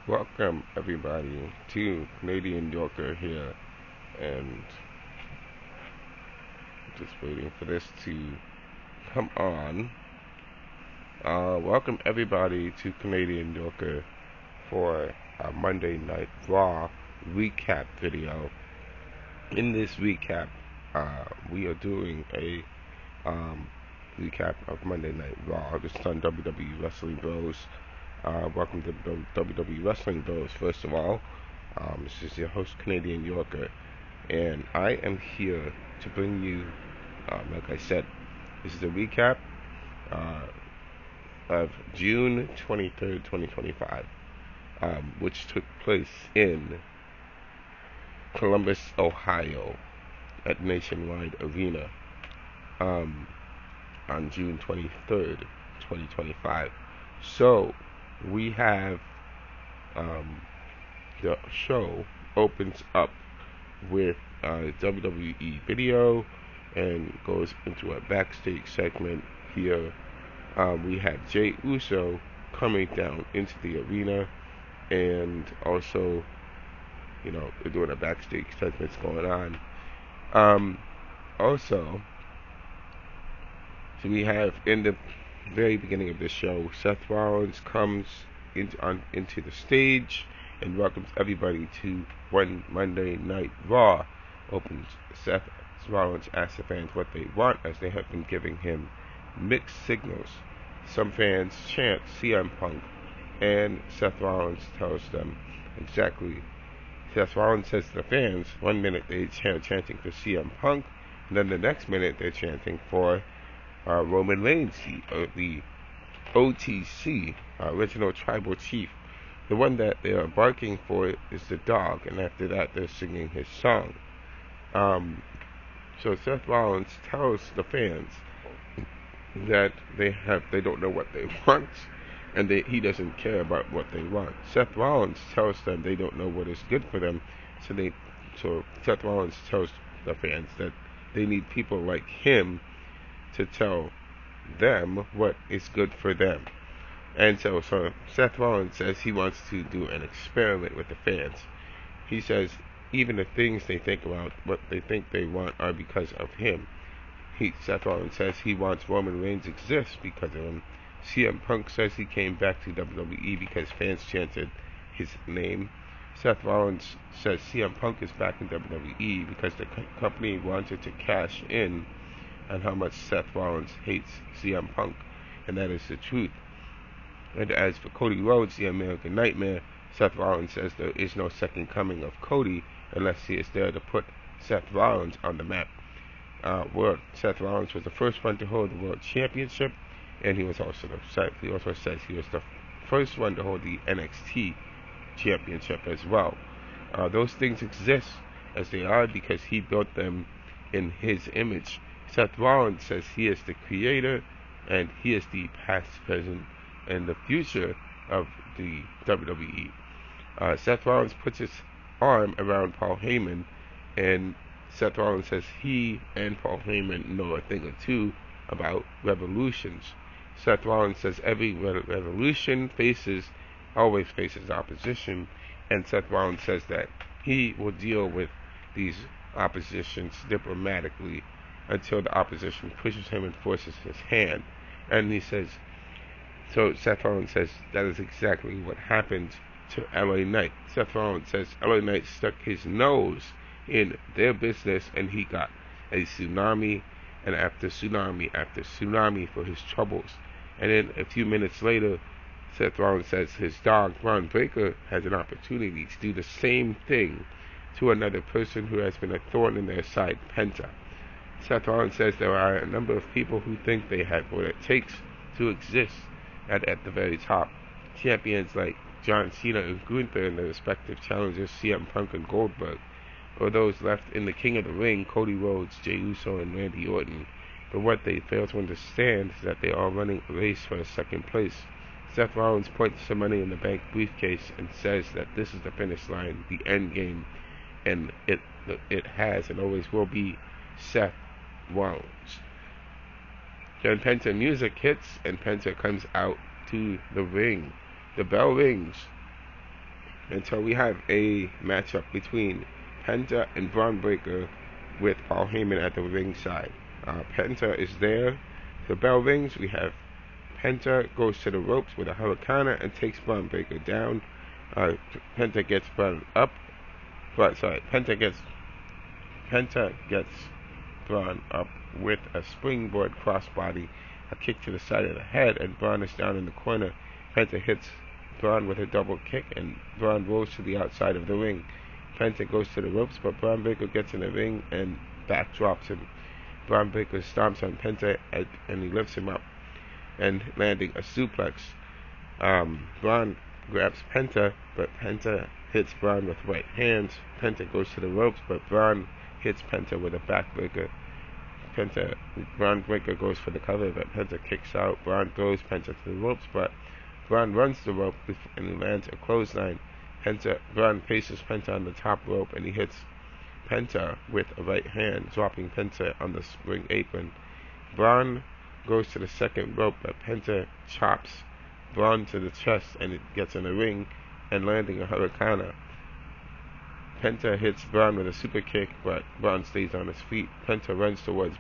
Welcome everybody to Canadian Yorker here, and just waiting for this to come on. Welcome everybody to Canadian Yorker for our Monday Night Raw recap video. In this recap, we are doing a recap of Monday Night Raw. This is on WWE Wrestling Bros. Welcome to WWE Wrestling Bros. First of all, this is your host, Canadian Yorker, and I am here to bring you, like I said, this is a recap of June 23rd, 2025, which took place in Columbus, Ohio, at Nationwide Arena on June 23rd, 2025. So, we have the show opens up with WWE video and goes into a backstage segment here. We have Jey Uso coming down into the arena, and also, they're doing a backstage segment going on. Also, so we have in the very beginning of the show, Seth Rollins comes into the stage and welcomes everybody to one Monday Night Raw. Seth Rollins asks the fans what they want, as they have been giving him mixed signals. Some fans chant CM Punk, and Seth Rollins tells them exactly. Seth Rollins says to the fans, 1 minute they're chanting for CM Punk, and then the next minute they're chanting for Roman Reigns, the OTC, original tribal chief. The one that they are barking for is the dog, and after that they're singing his song. So Seth Rollins tells the fans that they don't know what they want, and he doesn't care about what they want. Seth Rollins tells them they don't know what is good for them, so Seth Rollins tells the fans that they need people like him to tell them what is good for them. And so Seth Rollins says he wants to do an experiment with the fans. He says even the things they think about, what they think they want, are because of him. Seth Rollins says he wants Roman Reigns exists because of him. CM Punk says he came back to WWE because fans chanted his name. Seth Rollins says CM Punk is back in WWE because the company wanted to cash in on how much Seth Rollins hates CM Punk, and that is the truth. And as for Cody Rhodes, the American Nightmare, Seth Rollins says there is no second coming of Cody unless he is there to put Seth Rollins on the map. Seth Rollins was the first one to hold the World Championship, and he also says he was the first one to hold the NXT Championship as well. Those things exist as they are because he built them in his image. Seth Rollins says he is the creator, and he is the past, present, and the future of the WWE. Seth Rollins puts his arm around Paul Heyman, and Seth Rollins says he and Paul Heyman know a thing or two about revolutions. Seth Rollins says every revolution always faces opposition, and Seth Rollins says that he will deal with these oppositions diplomatically until the opposition pushes him and forces his hand. And so Seth Rollins says that is exactly what happened to LA Knight. Seth Rollins says LA Knight stuck his nose in their business, and he got a tsunami, and after tsunami for his troubles. And then a few minutes later, Seth Rollins says his dog, Ron Breakker, has an opportunity to do the same thing to another person who has been a thorn in their side, Penta. Seth Rollins says there are a number of people who think they have what it takes to exist at the very top. Champions like John Cena and Gunther and their respective challengers, CM Punk and Goldberg, or those left in the King of the Ring, Cody Rhodes, Jey Uso, and Randy Orton. But what they fail to understand is that they are running a race for a second place. Seth Rollins points to Money in the Bank briefcase and says that this is the finish line, the end game, and it has and always will be Seth Rollins. Then Penta music hits, and Penta comes out to the ring. The bell rings, And so we have a matchup between Penta and Braun Breaker with Paul Heyman at the ringside. Penta is there. The bell rings. We have Penta goes to the ropes with a Hurricane and takes Braun Breaker down. Penta gets Braun up. Penta gets Braun up with a springboard crossbody, a kick to the side of the head, and Braun is down in the corner. Penta hits Braun with a double kick, and Braun rolls to the outside of the ring. Penta goes to the ropes, but Braun Breaker gets in the ring and backdrops him. Braun Breaker stomps on Penta and he lifts him up and landing a suplex. Braun grabs Penta, but Penta hits Braun with right hands. Penta goes to the ropes, but Braun hits Penta with a backbreaker. Braun Breaker goes for the cover, but Penta kicks out. Braun throws Penta to the ropes, but Braun runs the rope and he lands a clothesline. Braun faces Penta on the top rope and he hits Penta with a right hand, dropping Penta on the ring apron. Braun goes to the second rope, but Penta chops Braun to the chest and it gets in the ring and landing a Hurricane. Penta hits Braun with a super kick, but Braun stays on his feet. Braun runs towards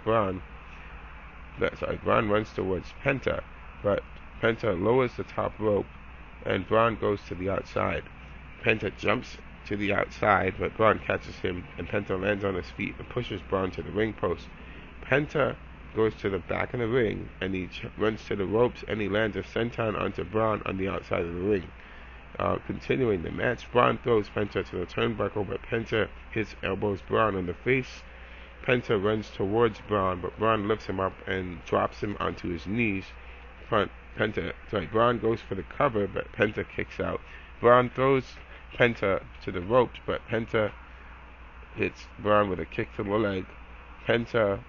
Penta, but Penta lowers the top rope and Braun goes to the outside. Penta jumps to the outside, but Braun catches him and Penta lands on his feet and pushes Braun to the ring post. Penta goes to the back of the ring and he runs to the ropes and he lands a senton onto Braun on the outside of the ring. Continuing the match, Braun throws Penta to the turnbuckle, but Penta elbows Braun in the face. Penta runs towards Braun, but Braun lifts him up and drops him onto his knees. Braun goes for the cover, but Penta kicks out. Braun throws Penta to the ropes, but Penta hits Braun with a kick to the leg. Penta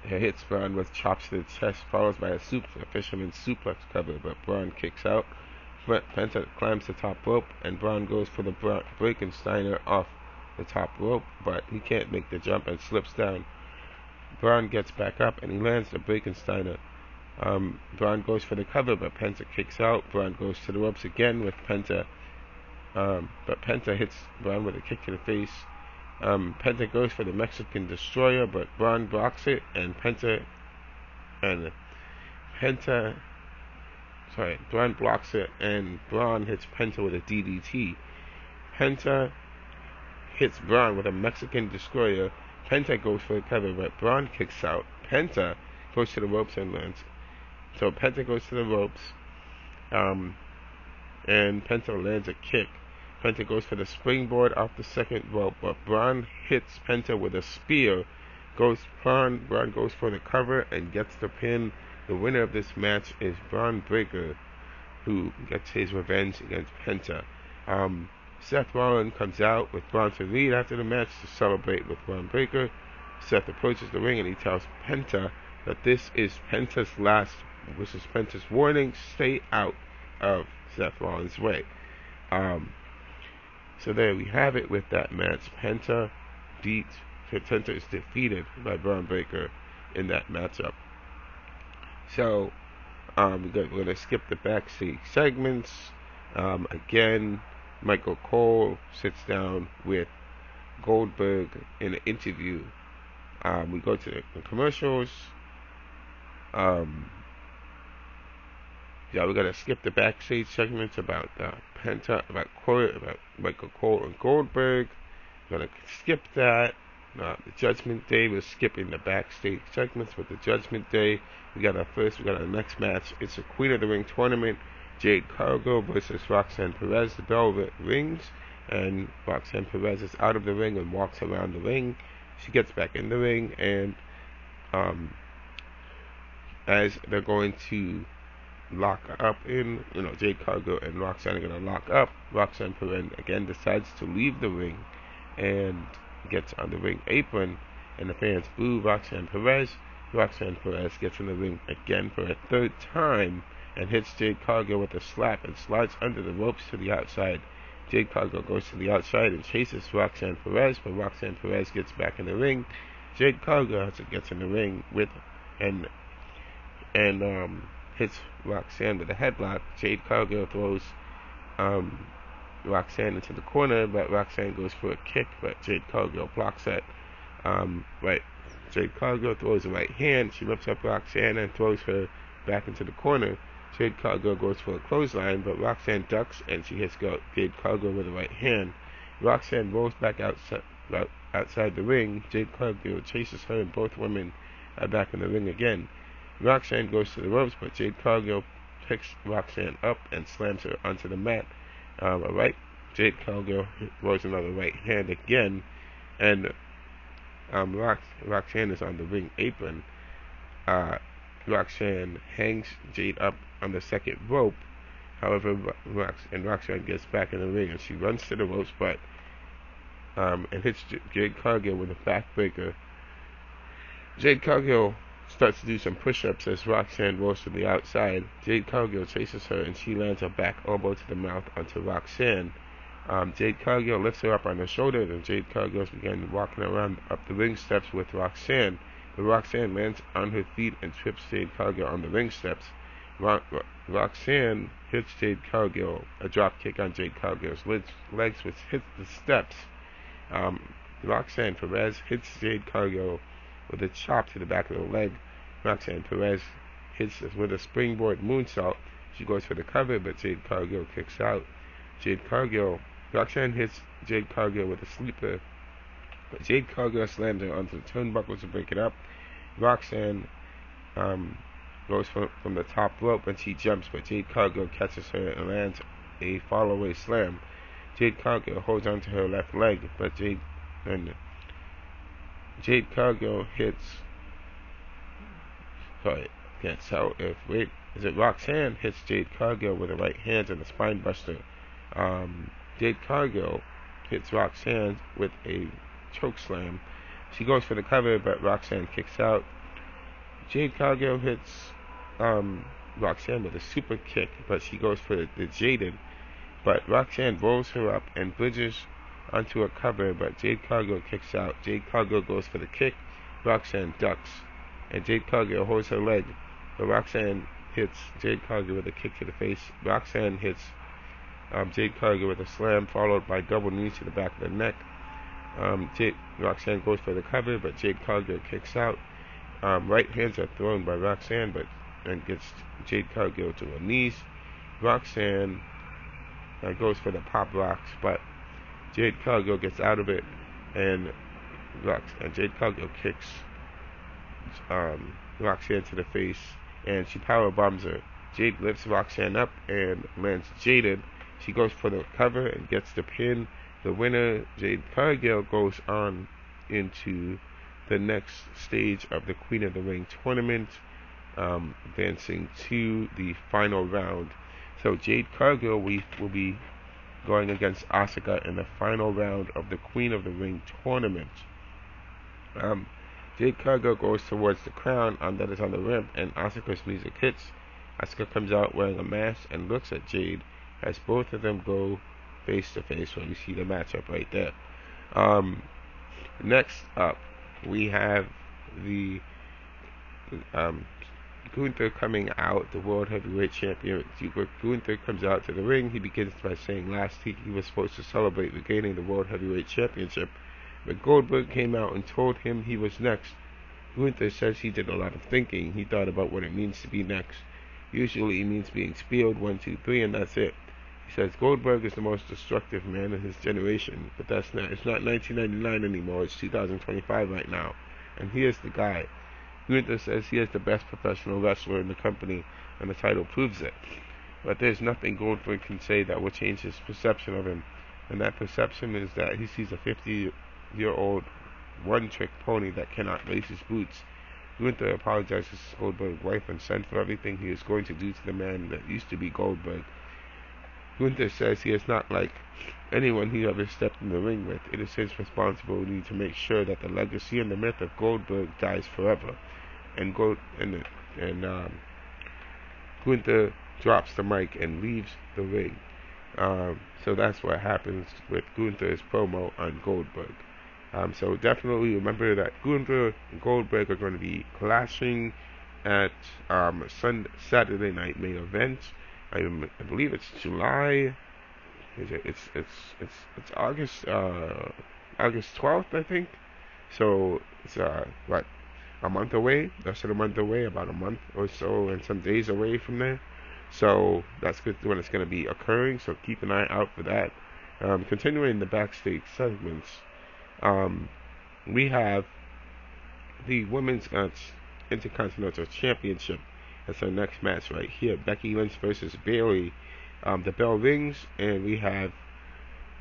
hits Braun with chops to the chest, followed by a fisherman's suplex cover, but Braun kicks out. Penta climbs the top rope, and Braun goes for the Breakensteiner off the top rope, but he can't make the jump and slips down. Braun gets back up, and he lands the Breakensteiner. Braun goes for the cover, but Penta kicks out. Braun goes to the ropes again with Penta, but Penta hits Braun with a kick to the face. Penta goes for the Mexican Destroyer, but Braun blocks it, and Braun blocks it, and Braun hits Penta with a DDT. Penta hits Braun with a Mexican Destroyer. Penta goes for the cover, but Braun kicks out. Penta goes to the ropes and lands. So Penta goes to the ropes, and Penta lands a kick. Penta goes for the springboard off the second rope, but Braun hits Penta with a spear. Braun goes for the cover and gets the pin. The winner of this match is Braun Breaker, who gets his revenge against Penta. Seth Rollins comes out with Bronson Reed after the match to celebrate with Braun Breaker. Seth approaches the ring and he tells Penta that this is Penta's warning. Stay out of Seth Rollins' way. So there we have it with that match. Penta is defeated by Braun Breaker in that matchup. So we're going to skip the backstage segments. Again, Michael Cole sits down with Goldberg in an interview. We go to the commercials. We're going to skip the backstage segments about about Michael Cole and Goldberg. We're going to skip that. The Judgment Day, we're skipping the backstage segments with the Judgment Day. We got our next match. It's a Queen of the Ring tournament. Jade Cargill versus Roxanne Perez. The bell rings, and Roxanne Perez is out of the ring and walks around the ring. She gets back in the ring, and as they're going to lock up Jade Cargill and Roxanne are going to lock up, Roxanne Perez again decides to leave the ring and gets on the ring apron, and the fans boo Roxanne Perez. Roxanne Perez gets in the ring again for a third time and hits Jade Cargill with a slap and slides under the ropes to the outside. Jade Cargill goes to the outside and chases Roxanne Perez, but Roxanne Perez gets back in the ring. Jade Cargill gets in the ring and hits Roxanne with a headlock. Jade Cargill throws Roxanne into the corner, but Roxanne goes for a kick, but Jade Cargill blocks it. Right. Jade Cargill throws a right hand. She lifts up Roxanne and throws her back into the corner. Jade Cargill goes for a clothesline, but Roxanne ducks and she hits Jade Cargill with a right hand. Roxanne rolls back outside the ring. Jade Cargill chases her, and both women are back in the ring again. Roxanne goes to the ropes, but Jade Cargill picks Roxanne up and slams her onto the mat. Jade Cargill throws another right hand again, and Roxanne is on the ring apron. Roxanne hangs Jade up on the second rope. However, Roxanne gets back in the ring and she runs to the ropes, but and hits Jade Cargill with a backbreaker. Jade Cargill starts to do some push-ups as Roxanne rolls to the outside. Jade Cargill chases her and she lands a back elbow to the mouth onto Roxanne. Jade Cargill lifts her up on her shoulder, and Jade Cargill begins walking around up the ring steps with Roxanne. But Roxanne lands on her feet and trips Jade Cargill on the ring steps. Roxanne hits Jade Cargill, a drop kick on Jade Cargill's legs, which hits the steps. Roxanne Perez hits Jade Cargill with a chop to the back of the leg. Roxanne Perez hits with a springboard moonsault. She goes for the cover, but Jade Cargill kicks out. Roxanne hits Jade Cargill with a sleeper, but Jade Cargill slams her onto the turnbuckles to break it up. Roxanne goes from the top rope and she jumps, but Jade Cargill catches her and lands a fall-away slam. Jade Cargill holds onto her left leg, but Jade Cargill hits. Sorry, can't tell if Roxanne hits Jade Cargill with a right hand and a spine buster. Jade Cargill hits Roxanne with a choke slam. She goes for the cover, but Roxanne kicks out. Jade Cargill hits Roxanne with a super kick, but she goes for the Jaded. But Roxanne rolls her up and bridges onto a cover, but Jade Cargill kicks out. Jade Cargill goes for the kick. Roxanne ducks, and Jade Cargill holds her leg, but Roxanne hits Jade Cargill with a kick to the face. Roxanne hits Jade Cargill with a slam, followed by double knees to the back of the neck. Roxanne goes for the cover, but Jade Cargill kicks out. Right hands are thrown by Roxanne, and gets Jade Cargill to her knees. Roxanne goes for the pop rocks, but Jade Cargill gets out of it, and Jade Cargill kicks Roxanne to the face, and she power bombs her. Jade lifts Roxanne up and lands Jaded. She goes for the cover and gets the pin. The winner, Jade Cargill, goes on into the next stage of the Queen of the Ring tournament, advancing to the final round. So Jade Cargill will be going against Asuka in the final round of the Queen of the Ring tournament. Jade Cargill goes towards the crown that is on the ramp, and Asuka's music hits. Asuka comes out wearing a mask and looks at Jade as both of them go face to face, when you see the matchup right there. Next up, we have the Gunther coming out, the World Heavyweight Champion. Gunther comes out to the ring. He begins by saying last week he was supposed to celebrate regaining the World Heavyweight Championship, but Goldberg came out and told him he was next. Gunther says he did a lot of thinking. He thought about what it means to be next. Usually it means being speared 1, 2, 3, and that's it. He says Goldberg is the most destructive man in his generation, but it's not 1999 anymore, it's 2025 right now, and he is the guy. Gunther says he is the best professional wrestler in the company, and the title proves it. But there's nothing Goldberg can say that will change his perception of him, and that perception is that he sees a 50-year-old one-trick pony that cannot lace his boots. Gunther apologizes to Goldberg's wife and son for everything he is going to do to the man that used to be Goldberg. Gunther says he is not like anyone he ever stepped in the ring with. It is his responsibility to make sure that the legacy and the myth of Goldberg dies forever. And Gunther drops the mic and leaves the ring. So that's what happens with Gunther's promo on Goldberg. So definitely remember that Gunther and Goldberg are going to be clashing at Saturday night main event. I believe it's July It's August 12th, I think. So it's what, a month away, less than a month away, about a month or so and some days away from there. So that's good when it's going to be occurring. So keep an eye out for that. Continuing the backstage segments, um, we have the Women's Intercontinental Championship. That's our next match right here. Becky Lynch versus Bayley. The bell rings, and we have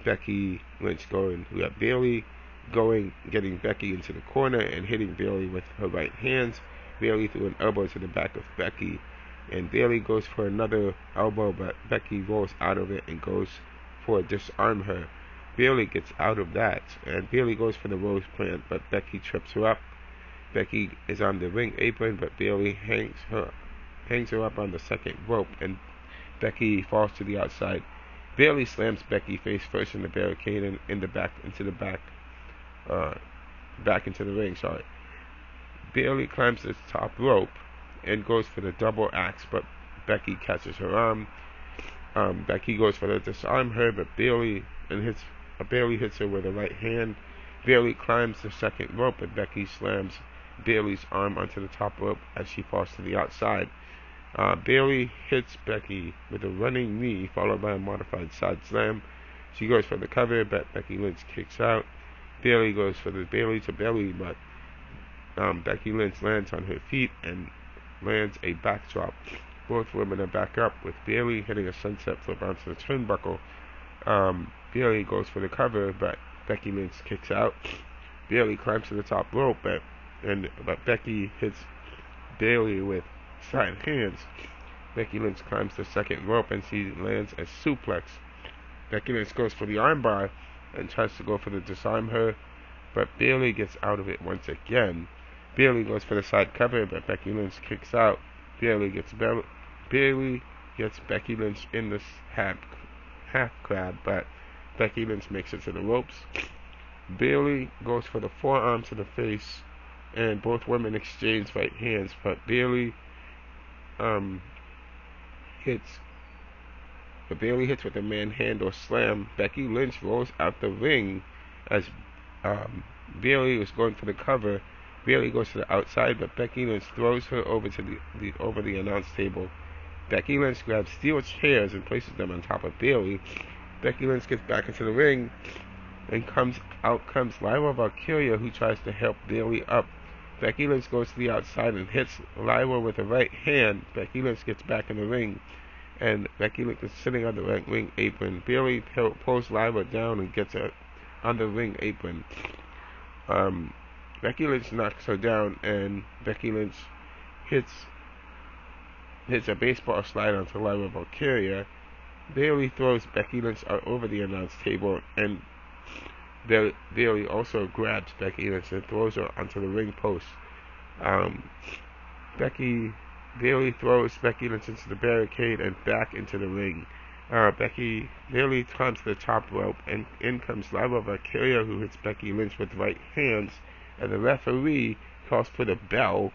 Becky Lynch going. We have Bayley going, getting Becky into the corner and hitting Bayley with her right hands. Bayley threw an elbow to the back of Becky, and Bayley goes for another elbow, but Becky rolls out of it and goes for disarm her. Bayley gets out of that, and Bayley goes for the rose plant, but Becky trips her up. Becky is on the ring apron, but Bayley hangs her up on the second rope, and Becky falls to the outside. Bayley slams Becky face first in the barricade and back into the ring. Sorry. Bayley climbs the top rope and goes for the double axe, but Becky catches her arm. Becky goes for the disarm her, but Bayley hits her with a right hand. Bayley climbs the second rope, and Becky slams Bayley's arm onto the top rope as she falls to the outside. Bayley hits Becky with a running knee, followed by a modified side slam. She goes for the cover, but Becky Lynch kicks out. Bayley goes for the Bayley to belly, but Becky Lynch lands on her feet and lands a backdrop. Both women are back up, with Bayley hitting a sunset flip onto the turnbuckle. Bayley goes for the cover, but Becky Lynch kicks out. Bayley climbs to the top rope, but Becky hits Bayley with side hands. Becky Lynch climbs the second rope and she lands a suplex. Becky Lynch goes for the armbar and tries to go for the disarm her, but Bayley gets out of it once again. Bayley goes for the side cover, but Becky Lynch kicks out. Bayley gets Becky Lynch in this half crab, but Becky Lynch makes it to the ropes. Bayley goes for the forearm to the face, and both women exchange right hands, but Bayley hits with a manhandle slam. Becky Lynch rolls out the ring as Bayley was going for the cover. Bayley goes to the outside, but Becky Lynch throws her over to over the announce table. Becky Lynch grabs steel chairs and places them on top of Bayley. Becky Lynch gets back into the ring, and out comes Lyra Valkyria, who tries to help Bayley up. Becky Lynch goes to the outside and hits Lyra with a right hand. Becky Lynch gets back in the ring, and Becky Lynch is sitting on the ring apron. Bayley pulls Lyra down and gets her on the ring apron. Becky Lynch knocks her down, and Becky Lynch hits a baseball slide onto Lyra Valkyria. Bayley throws Becky Lynch over the announce table, and Bayley also grabs Becky Lynch and throws her onto the ring post. Bayley throws Becky Lynch into the barricade and back into the ring. Bayley climbs to the top rope, and in comes Lyra Valkyria, who hits Becky Lynch with right hands, and the referee calls for the bell.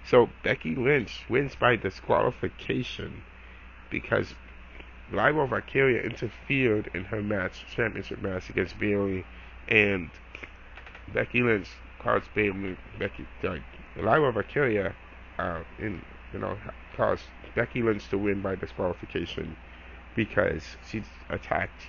So Becky Lynch wins by disqualification because Lyra Valkyria interfered in her championship match against Bayley, and Becky Lynch caused Lyra Valkyria caused Becky Lynch to win by disqualification because she attacked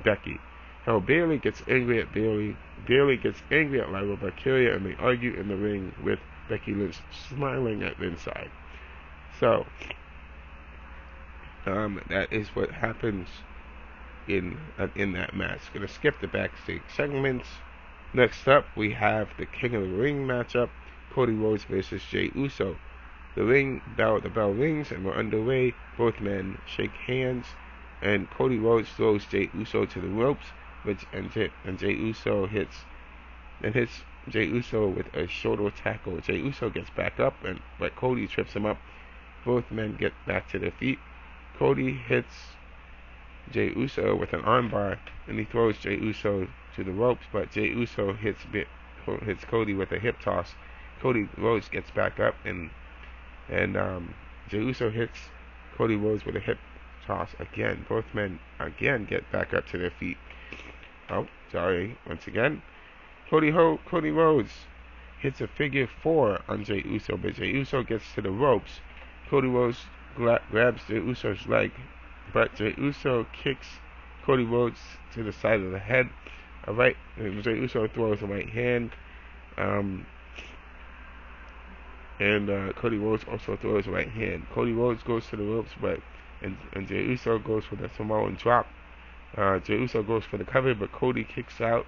Becky. Now Bayley gets angry at Bayley. Bayley gets angry at Lyra Valkyria, and they argue in the ring with Becky Lynch smiling at ringside. So that is what happens in that match. Gonna skip the backstage segments. Next up, we have the King of the Ring matchup: Cody Rhodes versus Jey Uso. The bell rings, and we're underway. Both men shake hands, and Cody Rhodes throws Jey Uso to the ropes, and Jey Uso hits Jey Uso with a shoulder tackle. Jey Uso gets back up, but Cody trips him up. Both men get back to their feet. Cody hits Jey Uso with an armbar, and he throws Jey Uso to the ropes, but Jey Uso hits Cody with a hip toss. Cody Rhodes gets back up, and Jey Uso hits Cody Rhodes with a hip toss again. Both men again get back up to their feet. Oh, sorry. Once again, Cody Rhodes hits a figure 4 on Jey Uso, but Jey Uso gets to the ropes. Cody Rhodes grabs Jey Uso's leg, but Jey Uso kicks Cody Rhodes to the side of the head. Jey Uso throws a right hand, and Cody Rhodes also throws a right hand. Cody Rhodes goes to the ropes, and Jey Uso goes for the Samoan drop. Jey Uso goes for the cover, but Cody kicks out.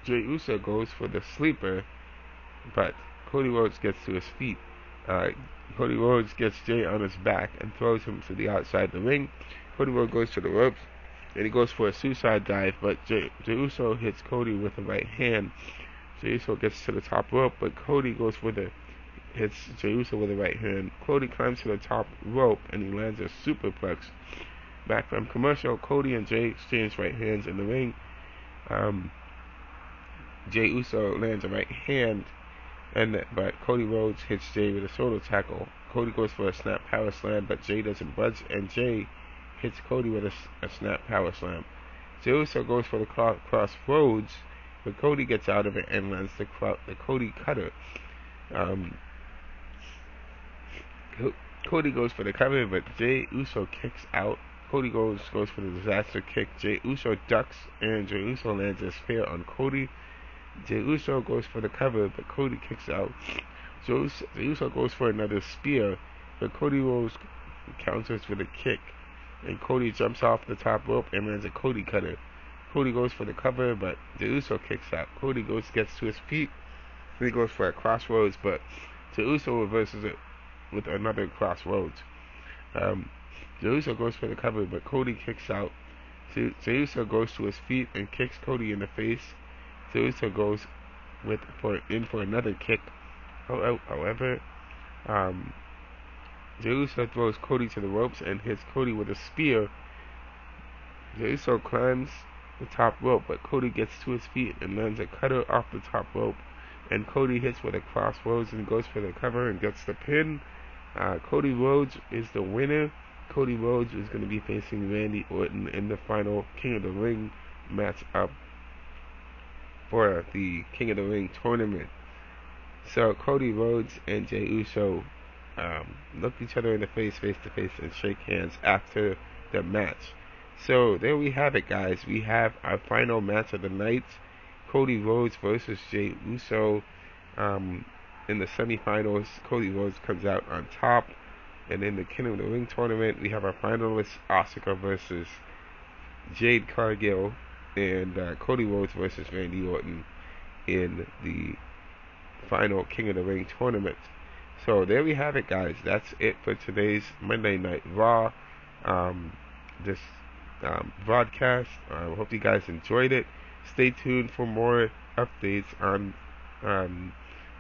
Jey Uso goes for the sleeper, but Cody Rhodes gets to his feet. Cody Rhodes gets Jey on his back and throws him to the outside of the ring. Cody Rhodes goes to the ropes, and he goes for a suicide dive, but Jey Uso hits Cody with the right hand. Jey Uso gets to the top rope, but Cody hits Jey Uso with the right hand. Cody climbs to the top rope, and he lands a superplex. Back from commercial, Cody and Jey exchange right hands in the ring. Jey Uso lands a right hand, but Cody Rhodes hits Jey with a shoulder tackle. Cody goes for a snap power slam, but Jey doesn't budge, and Jey hits Cody with a snap power slam. Jey Uso goes for the crossroads, but Cody gets out of it and lands the Cody cutter. Cody goes for the cover, but Jey Uso kicks out. Cody goes for the disaster kick. Jey Uso ducks, and Jey Uso lands a spear on Cody. Jey Uso goes for the cover, but Cody kicks out. Jey Uso goes for another spear, but Cody Rhodes counters with a kick, and Cody jumps off the top rope and lands a Cody cutter. Cody goes for the cover, but Jey Uso kicks out. Cody gets to his feet, and he goes for a crossroads, but Jey Uso reverses it with another crossroads. Jey Uso goes for the cover, but Cody kicks out. Jey Uso goes to his feet and kicks Cody in the face. Jey Uso goes in for another kick. However, Jey Uso throws Cody to the ropes and hits Cody with a spear. Jey Uso climbs the top rope, but Cody gets to his feet and lands a cutter off the top rope. And Cody hits with a crossroads and goes for the cover and gets the pin. Cody Rhodes is the winner. Cody Rhodes is going to be facing Randy Orton in the final King of the Ring match up for the King of the Ring tournament. So Cody Rhodes and Jey Uso look each other in the face to face, and shake hands after the match. So there we have it, guys. We have our final match of the night: Cody Rhodes versus Jey Uso. In the semifinals, Cody Rhodes comes out on top, and in the King of the Ring tournament, we have our finalists: Asuka versus Jade Cargill, and Cody Rhodes versus Randy Orton in the final King of the Ring tournament. So there we have it, guys. That's it for today's Monday Night Raw. This broadcast. I hope you guys enjoyed it. Stay tuned for more updates on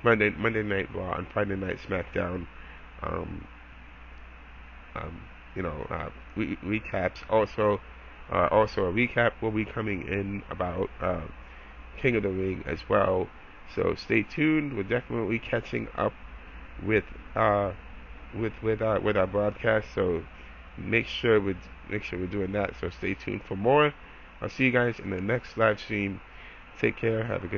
Monday Night Raw and Friday Night SmackDown. Recaps. Also a recap will be coming in about King of the Ring as well. So stay tuned. We're definitely catching up with our broadcast. So make sure we're doing that. So stay tuned for more. I'll see you guys in the next live stream. Take care. Have a good